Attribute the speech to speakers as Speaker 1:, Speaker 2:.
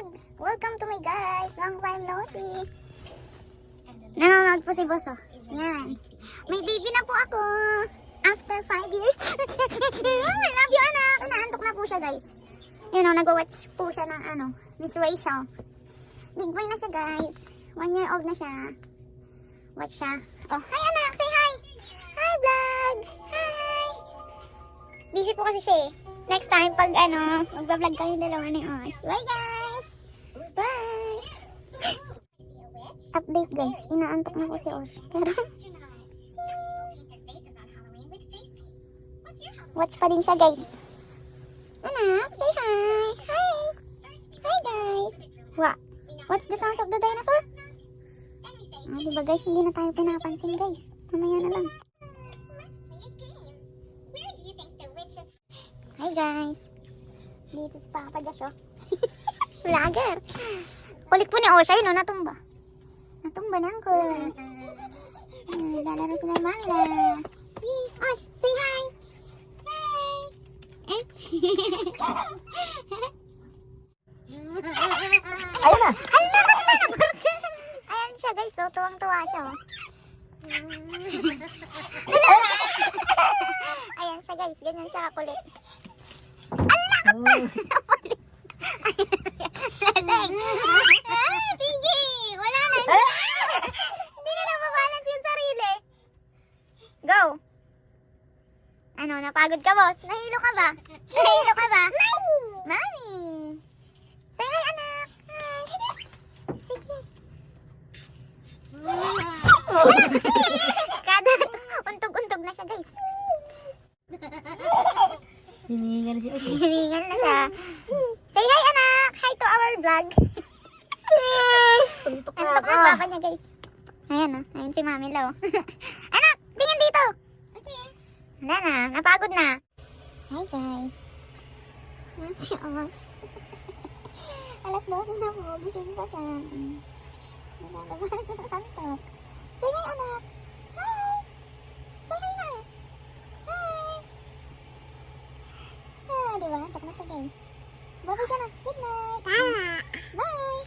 Speaker 1: vlog! Welcome to my guys! Long time no see! Nanonood po si Boss, oh. Yan. May baby na po ako! After 5 years. I love you, anak! Inaantok na po siya, guys. Yun, oh, nag-watch po siya ng Miss Rachel. Big boy na siya, guys. 1 year old na siya. Watch siya. Oh, hi, anak! Say hi! Hi, vlog! Hi! Busy po kasi siya eh. Next time, pag magbablog kayo dalawa ni Osh. Bye, guys! Bye! Update, guys. Inaantok na po si Osh. Pero, watch pa din siya, guys. Anak, say hi! Hi! Hi, guys! What's the sounds of the dinosaur? Diba, guys? Hindi na tayo pinapansin, guys. Mamaya na lang. Hi, guys! Dito si Papa Josh, oh. Vlogger! Kulit po ni Osha, yun, oh, natumba. Natumba na ako. Lalaro sila yung mami na. Hey, Osh, say hi! Hi! Eh?
Speaker 2: Ayun na!
Speaker 1: Ayan siya, guys, oh. Tuwang-tuwa siya, oh. Ayan siya, guys. Ganyan siya kakulit. Lasing! Sige! Wala na. Hindi na nababalance yung sarili. Go! Napagod ka, boss? Nahilo ka ba? Nahilo ka ba? Mami! Say hi, anak! Hi! Sige. Kada untog-untog na siya, guys.
Speaker 2: Hinihingal si Osh.
Speaker 1: Hiningal na siya. Say hi, anak! Hi to our vlog.
Speaker 2: Tuntok na
Speaker 1: Antok
Speaker 2: ako.
Speaker 1: na papa niya, guys. Ayan, oh. Ayan si Mami Lau. Anak! Tingin dito! Okay. Wala na. Napagod na. Hi, guys. Ayan si Osh. Alas 12 na po. Gising pa siya. Nalalabanan yung antok. Say hi, anak! Hi! Say hi na! Hi! Diba? Antok na siya, guys. Bye-bye ka na. Good night. Bye!